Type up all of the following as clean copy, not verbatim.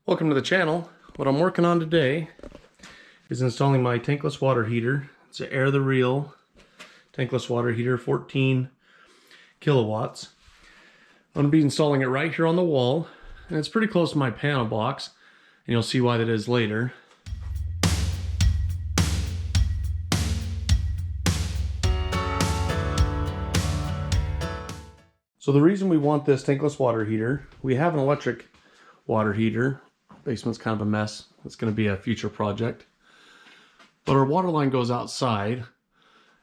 Welcome to the channel. What I'm working on today is installing my tankless water heater. It's an Airthereal tankless water heater, 14 kilowatts. I'm going to be installing it right here on the wall, and it's pretty close to my panel box, and you'll see why that is later. So the reason we want this tankless water heater, we have an electric water heater. Basement's kind of a mess. It's going to be a future project. But our water line goes outside,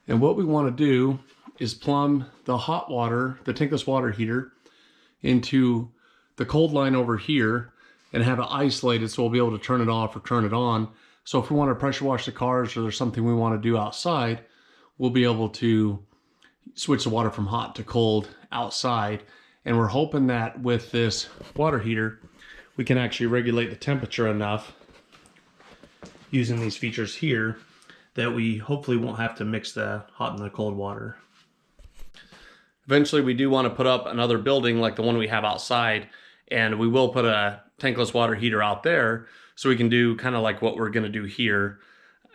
and what we want to do is plumb the hot water, the tankless water heater, into the cold line over here and have it isolated so we'll be able to turn it off or turn it on. So if we want to pressure wash the cars or there's something we want to do outside, we'll be able to switch the water from hot to cold outside. And we're hoping that with this water heater, we can actually regulate the temperature enough using these features here that we hopefully won't have to mix the hot and the cold water. Eventually we do want to put up another building like the one we have outside, and we will put a tankless water heater out there so we can do kind of like what we're going to do here,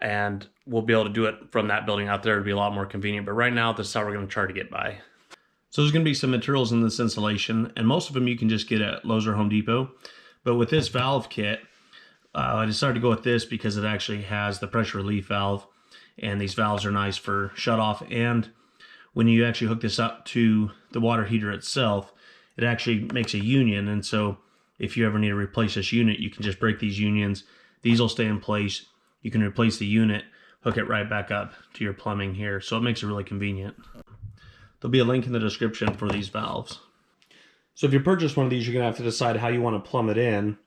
and we'll be able to do it from that building out there. It'd be a lot more convenient, but right now this is how we're going to try to get by. So there's going to be some materials in this installation, and most of them you can just get at Lowe's or Home Depot. But with this valve kit, I decided to go with this because it actually has the pressure relief valve, and these valves are nice for shut off. And when you actually hook this up to the water heater itself, it actually makes a union. And so if you ever need to replace this unit, you can just break these unions. These will stay in place. You can replace the unit, hook it right back up to your plumbing here. So it makes it really convenient. There'll be a link in the description for these valves. So if you purchase one of these, you're going to have to decide how you want to plumb it in,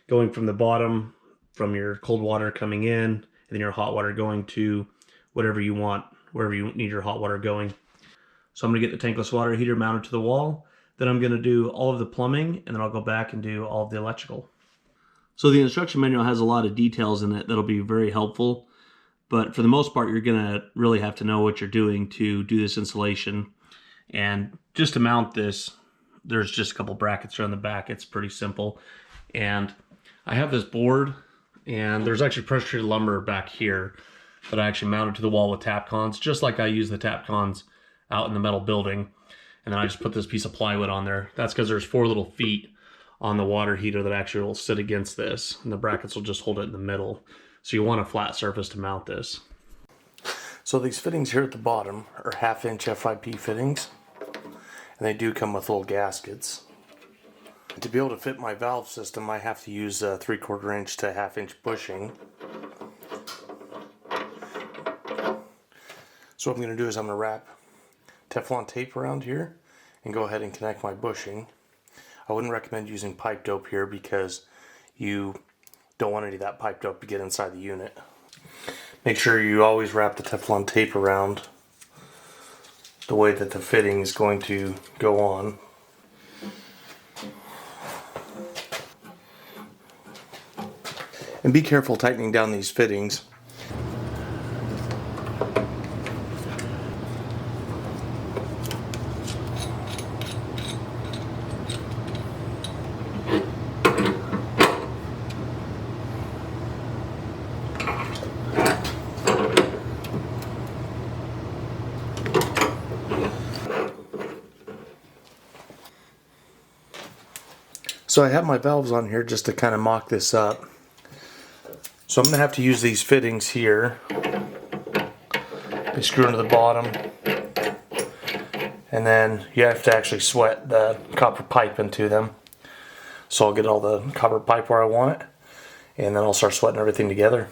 going from the bottom, from your cold water coming in, and then your hot water going to whatever you want, wherever you need your hot water going. So I'm going to get the tankless water heater mounted to the wall. Then I'm going to do all of the plumbing, and then I'll go back and do all of the electrical. So the instruction manual has a lot of details in it that'll be very helpful. But for the most part, you're going to really have to know what you're doing to do this installation. And just to mount this, there's just a couple brackets around the back. It's pretty simple. And I have this board, and there's actually pressure treated lumber back here that I actually mounted to the wall with Tapcons, just like I use the Tapcons out in the metal building. And then I just put this piece of plywood on there. That's because there's 4 little feet on the water heater that actually will sit against this, and the brackets will just hold it in the middle. So you want a flat surface to mount this. So these fittings here at the bottom are 1/2-inch FIP fittings, and they do come with little gaskets. To be able to fit my valve system, I have to use 3/4 inch to 1/2 inch bushing. So what I'm going to do is I'm going to wrap Teflon tape around here and go ahead and connect my bushing. I wouldn't recommend using pipe dope here because you don't want any of that pipe dope to get inside the unit. Make sure you always wrap the Teflon tape around the way that the fitting is going to go on. And be careful tightening down these fittings. So I have my valves on here just to kind of mock this up. So I'm going to have to use these fittings here. They screw into the bottom. And then you have to actually sweat the copper pipe into them. So I'll get all the copper pipe where I want it. And then I'll start sweating everything together.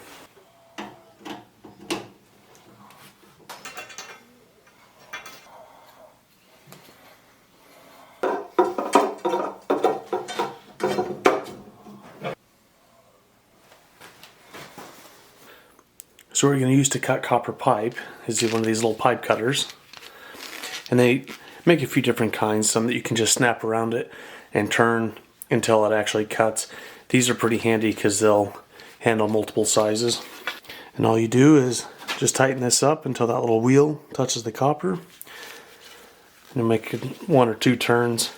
So what we're going to use to cut copper pipe is one of these little pipe cutters. And they make a few different kinds, some that you can just snap around it and turn until it actually cuts. These are pretty handy because they'll handle multiple sizes. And all you do is just tighten this up until that little wheel touches the copper. And make 1 or 2 turns.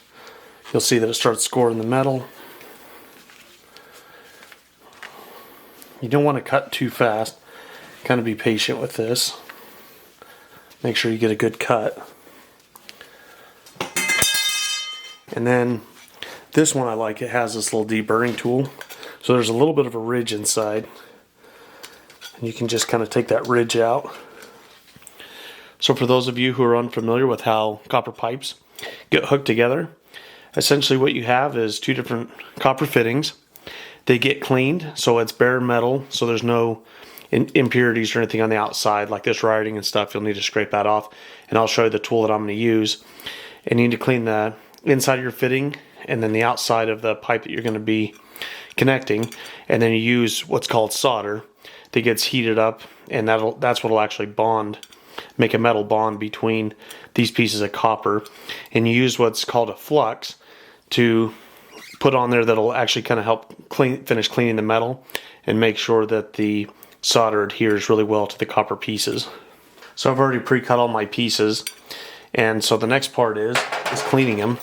You'll see that it starts scoring the metal. You don't want to cut too fast. Kind of be patient with this. Make sure you get a good cut. And then this one I like, it has this little deburring tool. So there's a little bit of a ridge inside. And you can just kind of take that ridge out. So for those of you who are unfamiliar with how copper pipes get hooked together, essentially what you have is two different copper fittings. They get cleaned, so it's bare metal, so there's no impurities or anything on the outside like this writing and stuff. You'll need to scrape that off, and I'll show you the tool that I'm going to use. And you need to clean the inside of your fitting and then the outside of the pipe that you're going to be connecting, and then you use what's called solder that gets heated up, and that's what will actually bond, make a metal bond between these pieces of copper. And you use what's called a flux to put on there that'll actually kind of help finish cleaning the metal and make sure that the solder adheres really well to the copper pieces. So I've already pre-cut all my pieces, and so the next part is cleaning them.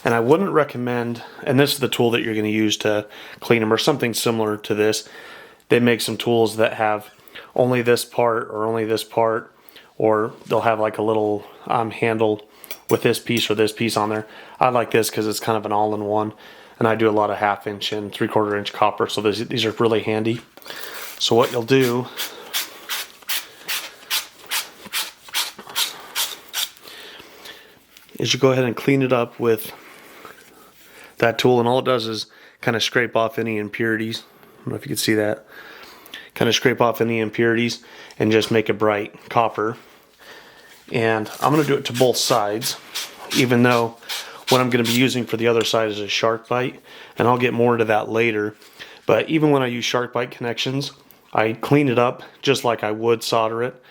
And I wouldn't recommend, and this is the tool that you're going to use to clean them, or something similar to this. They make some tools that have only this part or only this part, or they'll have like a little handle with this piece or this piece on there. I like this because it's kind of an all-in-one, and I do a lot of 1/2 inch and 3/4 inch copper, so these are really handy. So what you'll do is you go ahead and clean it up with that tool, and all it does is kind of scrape off any impurities. I don't know if you can see that. Kind of scrape off any impurities and just make a bright copper. And I'm going to do it to both sides, even though what I'm going to be using for the other side is a SharkBite, and I'll get more into that later. But even when I use SharkBite connections, I clean it up just like I would solder it.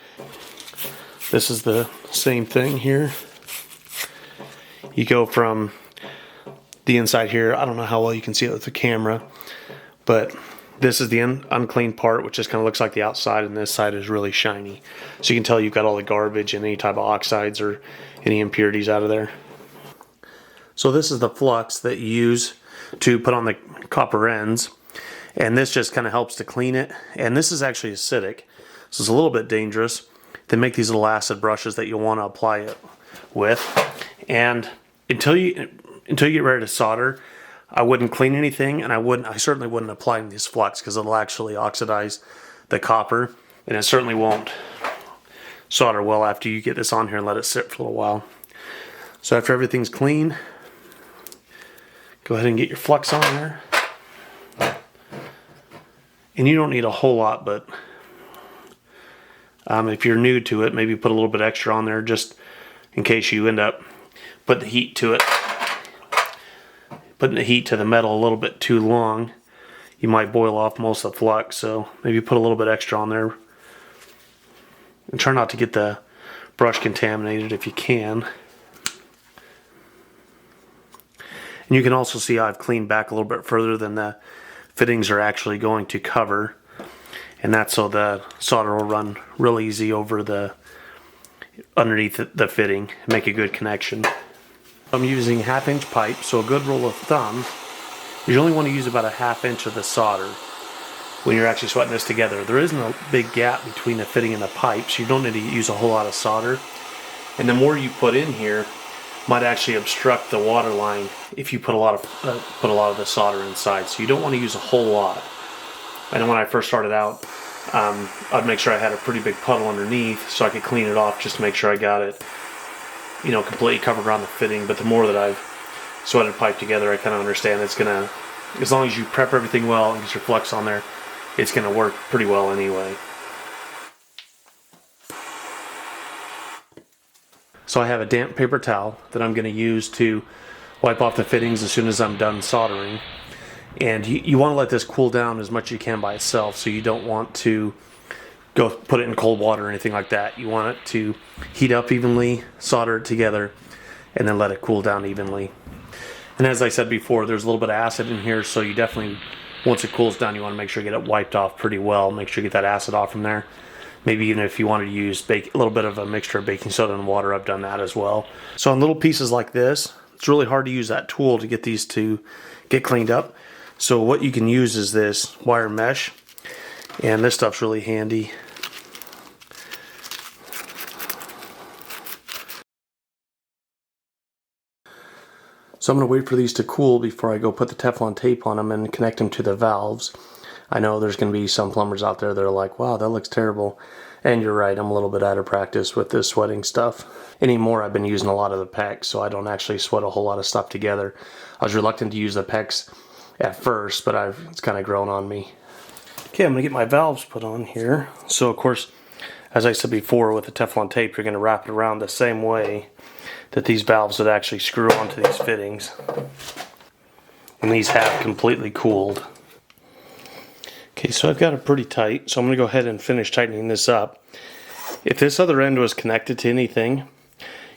This is the same thing here. You go from the inside here, I don't know how well you can see it with the camera, but this is the unclean part, which just kind of looks like the outside, and this side is really shiny. So you can tell you've got all the garbage and any type of oxides or any impurities out of there. So this is the flux that you use to put on the copper ends, and this just kind of helps to clean it. And this is actually acidic, so it's a little bit dangerous. They make these little acid brushes that you'll want to apply it with, and until you get ready to solder, I wouldn't clean anything, and I certainly wouldn't apply this flux because it'll actually oxidize the copper, and it certainly won't solder well after you get this on here and let it sit for a little while. So after everything's clean, go ahead and get your flux on there. And you don't need a whole lot, but if you're new to it, maybe put a little bit extra on there just in case you end up putting the heat to it. Putting the heat to the metal a little bit too long, you might boil off most of the flux, so maybe put a little bit extra on there. And try not to get the brush contaminated if you can. And you can also see I've cleaned back a little bit further than the fittings are actually going to cover. And that's so the solder will run real easy over the underneath the fitting, make a good connection. I'm using 1/2 inch pipe, so a good rule of thumb is you only want to use about a 1/2 inch of the solder when you're actually sweating this together. There isn't a big gap between the fitting and the pipe, so you don't need to use a whole lot of solder. And the more you put in here might actually obstruct the water line if you put a lot of the solder inside. So you don't want to use a whole lot. And when I first started out, I'd make sure I had a pretty big puddle underneath so I could clean it off just to make sure I got it, you know, completely covered around the fitting. But the more that I've sweated pipe together, I kind of understand it's gonna, as long as you prep everything well and get your flux on there, it's gonna work pretty well anyway. So I have a damp paper towel that I'm gonna use to wipe off the fittings as soon as I'm done soldering. And you want to let this cool down as much as you can by itself, so you don't want to go put it in cold water or anything like that. You want it to heat up evenly, solder it together, and then let it cool down evenly. And as I said before, there's a little bit of acid in here, so you definitely, once it cools down, you want to make sure you get it wiped off pretty well. Make sure you get that acid off from there. Maybe even if you wanted to use a little bit of a mixture of baking soda and water, I've done that as well. So on little pieces like this, it's really hard to use that tool to get these to get cleaned up. So what you can use is this wire mesh, And this stuff's really handy. So I'm going to wait for these to cool before I go put the Teflon tape on them and connect them to the valves. I know there's going to be some plumbers out there that are like, wow, that looks terrible. And you're right, I'm a little bit out of practice with this sweating stuff. Anymore, I've been using a lot of the PEX, so I don't actually sweat a whole lot of stuff together. I was reluctant to use the PEX at first, but it's kind of grown on me. Okay, I'm going to get my valves put on here. So of course, as I said before, with the Teflon tape, you're going to wrap it around the same way that these valves would actually screw onto these fittings. And these have completely cooled. Okay, so I've got it pretty tight, so I'm going to go ahead and finish tightening this up. If this other end was connected to anything,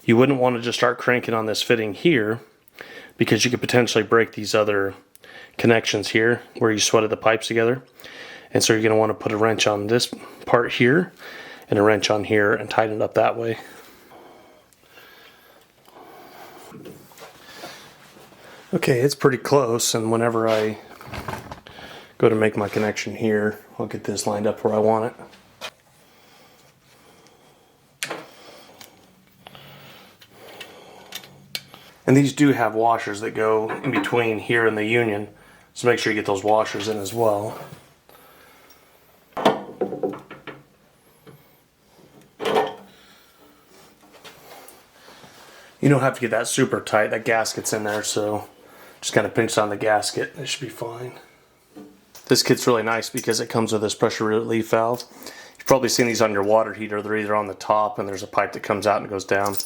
you wouldn't want to just start cranking on this fitting here, because you could potentially break these other connections here where you sweated the pipes together. And so you're going to want to put a wrench on this part here and a wrench on here and tighten it up that way. Okay, it's pretty close, and whenever I go to make my connection here, I'll get this lined up where I want it. And these do have washers that go in between here and the union, so make sure you get those washers in as well. You don't have to get that super tight, that gasket's in there, so just kind of pinch on the gasket, it should be fine. This kit's really nice because it comes with this pressure relief valve. You've probably seen these on your water heater. They're either on the top and there's a pipe that comes out and goes down,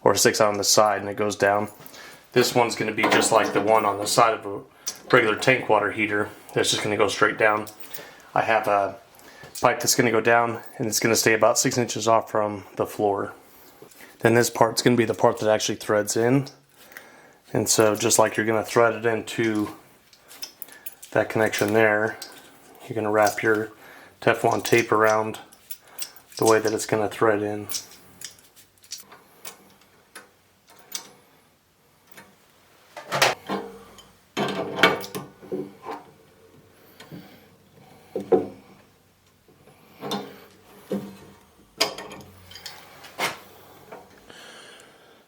or it sticks out on the side and it goes down. This one's going to be just like the one on the side of a regular tank water heater. It's just going to go straight down. I have a pipe that's going to go down and it's going to stay about 6 inches off from the floor. Then this part's going to be the part that actually threads in. And so just like you're going to thread it into that connection there, you're going to wrap your Teflon tape around the way that it's going to thread in.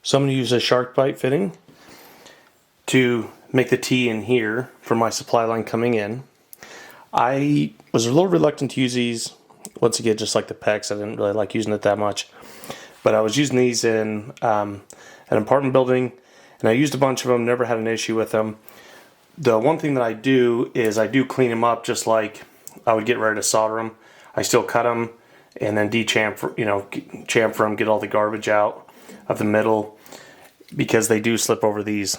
So I'm going to use a SharkBite fitting to make the T in here for my supply line coming in. I was a little reluctant to use these, once again, just like the PEX. I didn't really like using it that much. But I was using these in an apartment building, and I used a bunch of them, never had an issue with them. The one thing that I do is I do clean them up just like I would get ready to solder them. I still cut them and then de-chamfer, chamfer them, get all the garbage out of the middle, because they do slip over these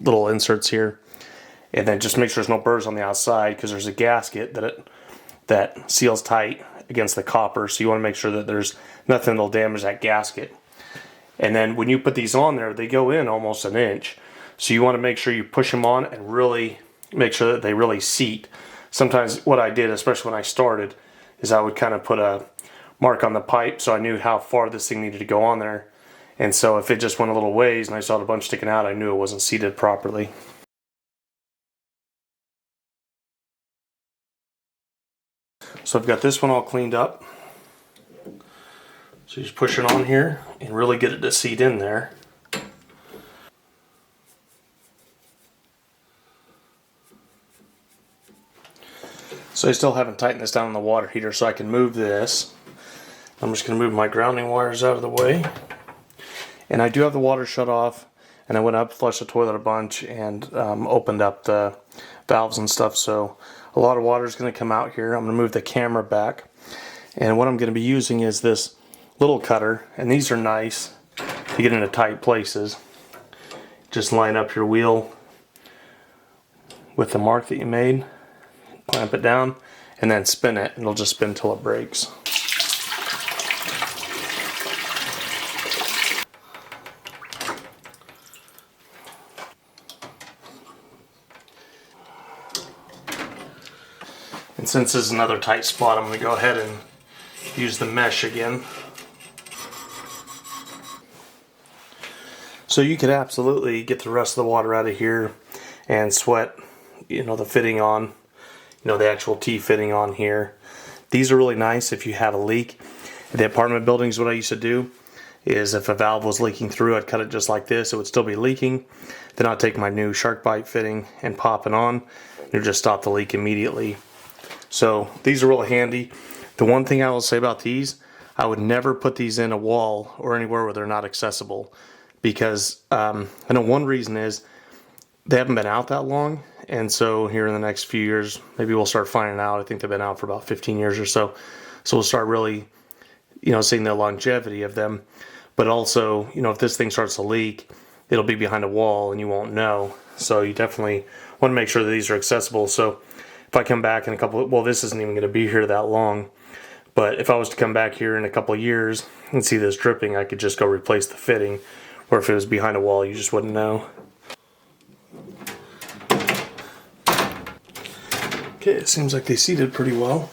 little inserts here. And then just make sure there's no burrs on the outside, because there's a gasket that seals tight against the copper, so you want to make sure that there's nothing that'll damage that gasket. And then when you put these on there, they go in almost an inch, so you want to make sure you push them on and really make sure that they really seat. Sometimes what I did, especially when I started, is I would kind of put a mark on the pipe so I knew how far this thing needed to go on there. And so if it just went a little ways and I saw a bunch sticking out, I knew it wasn't seated properly. So I've got this one all cleaned up. So you just push it on here and really get it to seat in there. So I still haven't tightened this down on the water heater, so I can move this. I'm just going to move my grounding wires out of the way. And I do have the water shut off, and I went up, flushed the toilet a bunch, and opened up the valves and stuff, so a lot of water is going to come out here. I'm going to move the camera back, and what I'm going to be using is this little cutter, and these are nice to get into tight places. Just line up your wheel with the mark that you made, clamp it down, and then spin it, and it'll just spin until it breaks. And since this is another tight spot, I'm going to go ahead and use the mesh again. So you could absolutely get the rest of the water out of here and sweat, the fitting on, the actual T fitting on here. These are really nice if you have a leak. In the apartment buildings, what I used to do is if a valve was leaking through, I'd cut it just like this. It would still be leaking. Then I'd take my new SharkBite fitting and pop it on. It would just stop the leak immediately. So these are really handy. The one thing I will say about these, I would never put these in a wall or anywhere where they're not accessible, because I know one reason is they haven't been out that long, and so here in the next few years, maybe we'll start finding out. I think they've been out for about 15 years or so. So we'll start really, seeing the longevity of them. But also, if this thing starts to leak, it'll be behind a wall and you won't know. So you definitely want to make sure that these are accessible. So if I come back in a couple, well, this isn't even going to be here that long, but if I was to come back here in a couple of years and see this dripping, I could just go replace the fitting. Or if it was behind a wall, you just wouldn't know. Okay, it seems like they seated pretty well.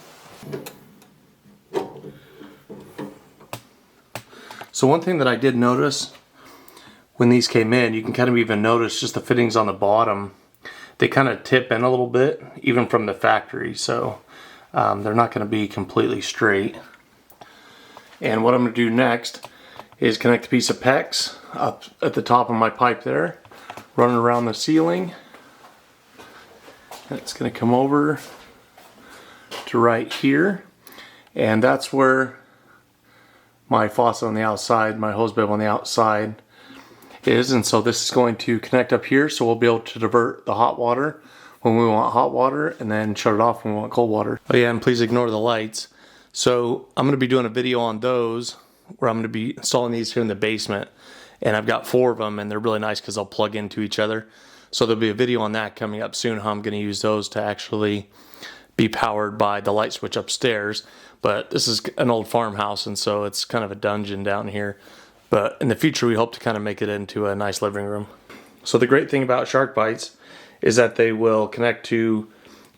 So one thing that I did notice when these came in, you can kind of even notice just the fittings on the bottom. They kind of tip in a little bit, even from the factory. So they're not going to be completely straight. And what I'm going to do next is connect a piece of PEX up at the top of my pipe there, run it around the ceiling. And it's going to come over to right here. And that's where my faucet on the outside, my hose bib on the outside is. And so this is going to connect up here, so we'll be able to divert the hot water when we want hot water and then shut it off when we want cold water. Oh yeah, and please ignore the lights. So I'm going to be doing a video on those where I'm going to be installing these here in the basement, and I've got 4 of them, and they're really nice because they'll plug into each other. So there'll be a video on that coming up soon, how I'm going to use those to actually be powered by the light switch upstairs. But this is an old farmhouse, and so it's kind of a dungeon down here. But in the future, we hope to kind of make it into a nice living room. So the great thing about SharkBites is that they will connect to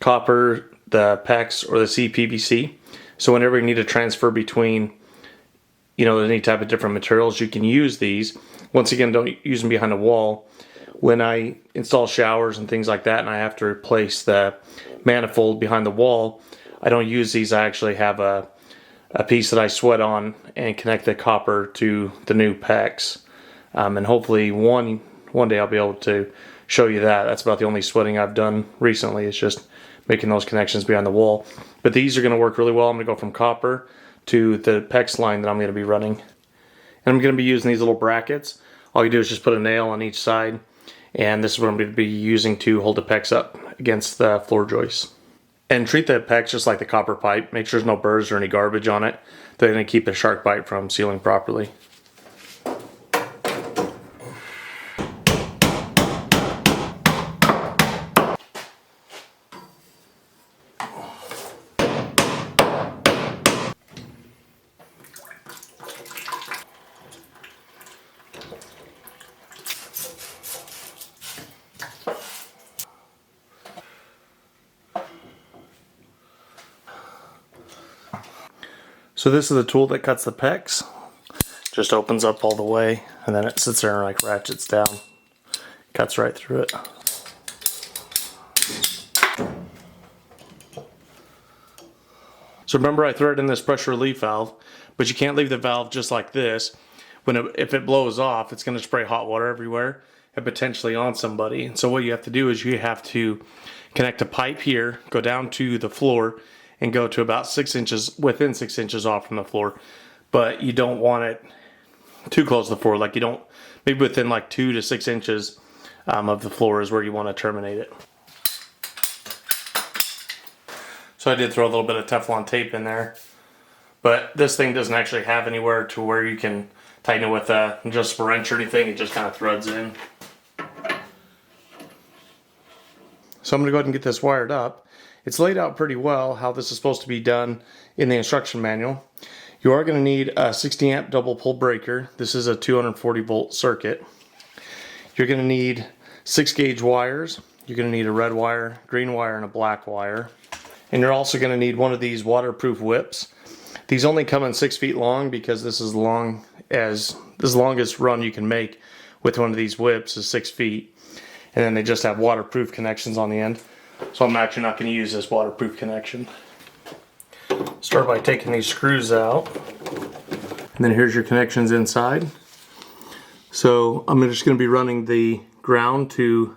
copper, the PEX, or the CPVC. So whenever you need to transfer between, any type of different materials, you can use these. Once again, don't use them behind a wall. When I install showers and things like that, and I have to replace the manifold behind the wall, I don't use these. I actually have a piece that I sweat on and connect the copper to the new PEX. And hopefully one day I'll be able to show you that. That's about the only sweating I've done recently, is just making those connections behind the wall. But these are going to work really well. I'm going to go from copper to the PEX line that I'm going to be running. And I'm going to be using these little brackets. All you do is just put a nail on each side, and this is what I'm going to be using to hold the PEX up against the floor joists. And treat the PEX just like the copper pipe. Make sure there's no burrs or any garbage on it. They're going to keep the SharkBite from sealing properly. So this is the tool that cuts the PEX. Just opens up all the way, and then it sits there and like ratchets down. Cuts right through it. So remember, I threaded in this pressure relief valve, but you can't leave the valve just like this. If it blows off, it's going to spray hot water everywhere and potentially on somebody. And so what you have to do is you have to connect a pipe here, go down to the floor, and go to about 6 inches, within 6 inches off from the floor. But you don't want it too close to the floor. Like, you don't, maybe within like 2 to 6 inches of the floor is where you want to terminate it. So I did throw a little bit of Teflon tape in there, but this thing doesn't actually have anywhere to where you can tighten it with just a wrench or anything. It just kind of threads in. So I'm going to go ahead and get this wired up. It's laid out pretty well how this is supposed to be done in the instruction manual. You are going to need a 60 amp double pole breaker. This is a 240 volt circuit. You're going to need 6 gauge wires. You're going to need a red wire, green wire, and a black wire. And you're also going to need one of these waterproof whips. These only come in 6 feet long because this is the longest run you can make with one of these whips is 6 feet. And then they just have waterproof connections on the end. So I'm actually not going to use this waterproof connection. Start by taking these screws out. And then here's your connections inside. So I'm just going to be running the ground to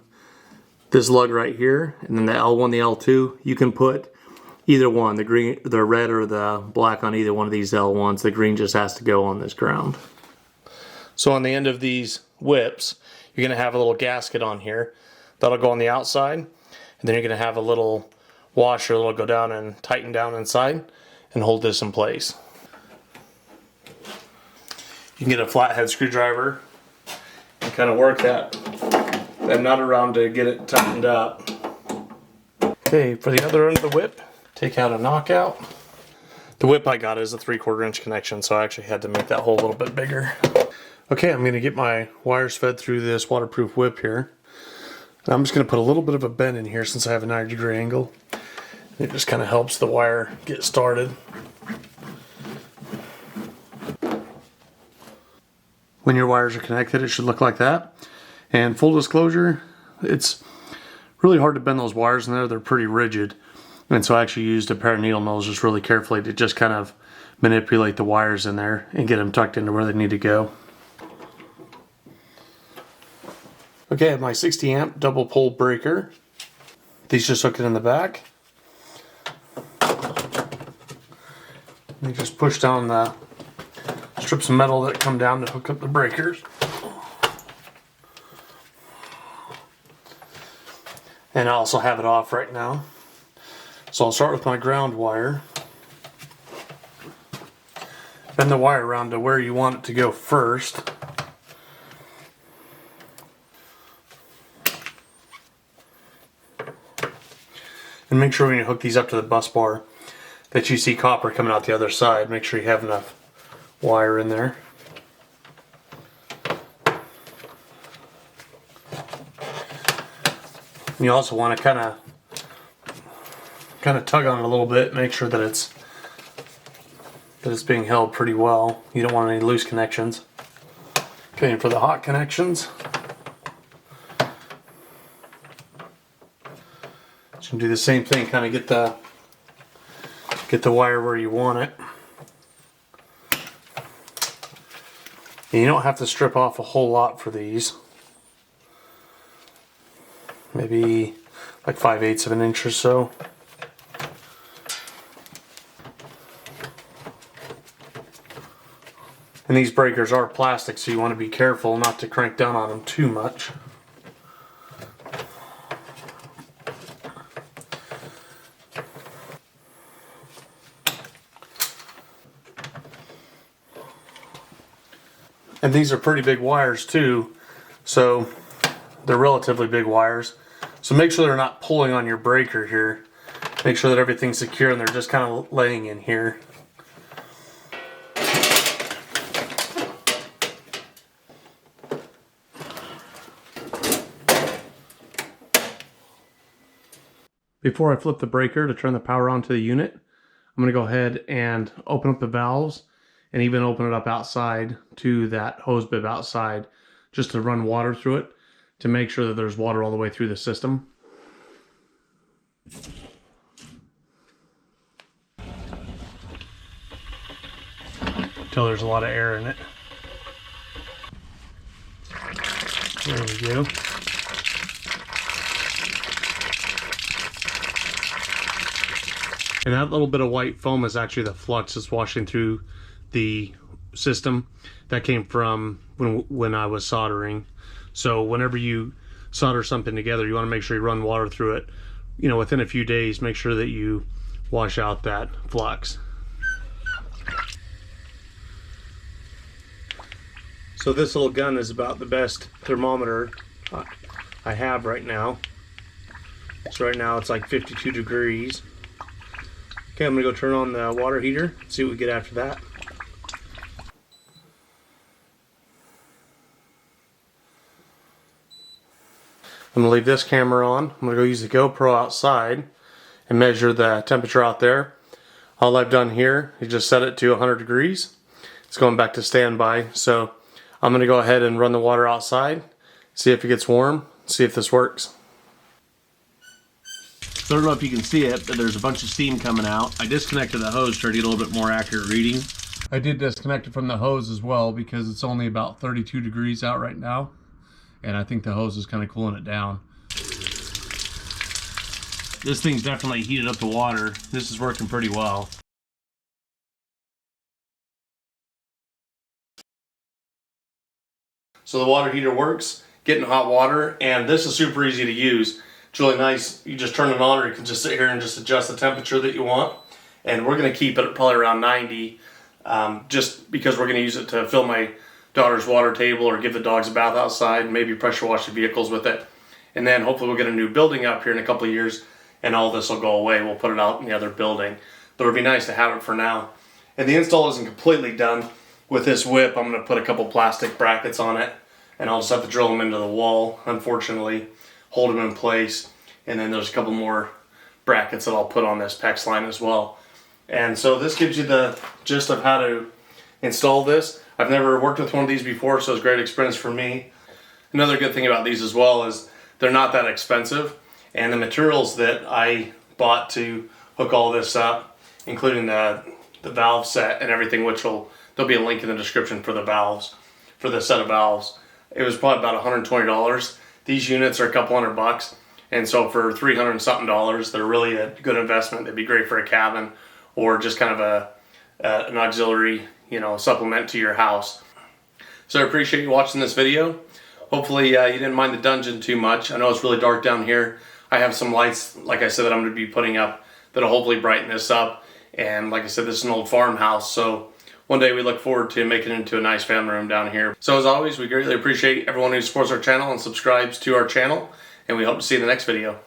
this lug right here, and then the L1, the L2. You can put either one, the green, the red or the black on either one of these L1s. The green just has to go on this ground. So on the end of these whips, you're going to have a little gasket on here. That'll go on the outside, and then you're going to have a little washer that'll go down and tighten down inside and hold this in place. You can get a flathead screwdriver and kind of work that nut around to get it tightened up. Okay, for the other end of the whip, take out a knockout. The whip I got is a 3/4 inch connection, so I actually had to make that hole a little bit bigger. Okay, I'm going to get my wires fed through this waterproof whip here. And I'm just going to put a little bit of a bend in here since I have a 90-degree angle. It just kind of helps the wire get started. When your wires are connected, it should look like that. And full disclosure, it's really hard to bend those wires in there. They're pretty rigid. And so I actually used a pair of needle nose just really carefully to just kind of manipulate the wires in there and get them tucked into where they need to go. Okay, I have my 60 amp double pole breaker. These just hook it in the back. You just push down the strips of metal that come down to hook up the breakers. And I also have it off right now. So I'll start with my ground wire. Bend the wire around to where you want it to go first. And make sure when you hook these up to the bus bar that you see copper coming out the other side. Make sure you have enough wire in there. And you also want to kind of tug on it a little bit, make sure that it's being held pretty well. You don't want any loose connections. Okay, and for the hot connections, you can do the same thing, kind of get the wire where you want it. And you don't have to strip off a whole lot for these. Maybe like 5/8 of an inch or so. And these breakers are plastic, so you want to be careful not to crank down on them too much. And these are pretty big wires too, so they're relatively big wires. So make sure they're not pulling on your breaker here. Make sure that everything's secure and they're just kind of laying in here. Before I flip the breaker to turn the power on to the unit, I'm going to go ahead and open up the valves and even open it up outside to that hose bib outside just to run water through it to make sure that there's water all the way through the system. Until there's a lot of air in it. There we go. And that little bit of white foam is actually the flux that's washing through the system. That came from when I was soldering. So whenever you solder something together, you want to make sure you run water through it. You know, within a few days, make sure that you wash out that flux. So this little gun is about the best thermometer I have right now. So right now it's like 52 degrees. Okay, I'm gonna go turn on the water heater, see what we get after that. I'm gonna leave this camera on. I'm gonna go use the GoPro outside and measure the temperature out there. All I've done here is just set it to 100 degrees. It's going back to standby. So I'm gonna go ahead and run the water outside, see if it gets warm, see if this works. So I don't know if you can see it, but there's a bunch of steam coming out. I disconnected the hose to try to get a little bit more accurate reading. I did disconnect it from the hose as well because it's only about 32 degrees out right now. And I think the hose is kind of cooling it down. This thing's definitely heated up the water. This is working pretty well. So the water heater works, getting hot water, and this is super easy to use. It's really nice. You just turn it on, or you can just sit here and just adjust the temperature that you want. And we're going to keep it at probably around 90, just because we're going to use it to fill my daughter's water table or give the dogs a bath outside, maybe pressure wash the vehicles with it. And then hopefully we'll get a new building up here in a couple of years, and all this will go away. We'll put it out in the other building. But it'll be nice to have it for now. And the install isn't completely done. With this whip, I'm going to put a couple plastic brackets on it, and I'll just have to drill them into the wall, unfortunately, hold them in place, and then there's a couple more brackets that I'll put on this PEX line as well. And so this gives you the gist of how to install this. I've never worked with one of these before, so it's a great experience for me. Another good thing about these as well is they're not that expensive, and the materials that I bought to hook all this up, including the valve set and everything, which there'll be a link in the description for the valves, for the set of valves. It was probably about $120. These units are a couple $100, and so for $300 and something, they're really a good investment. They'd be great for a cabin or just kind of an auxiliary, supplement to your house. So I appreciate you watching this video. Hopefully you didn't mind the dungeon too much. I know it's really dark down here. I have some lights, like I said, that I'm going to be putting up that'll hopefully brighten this up. And like I said, this is an old farmhouse, so one day we look forward to making it into a nice family room down here. So as always, we greatly appreciate everyone who supports our channel and subscribes to our channel, and we hope to see you in the next video.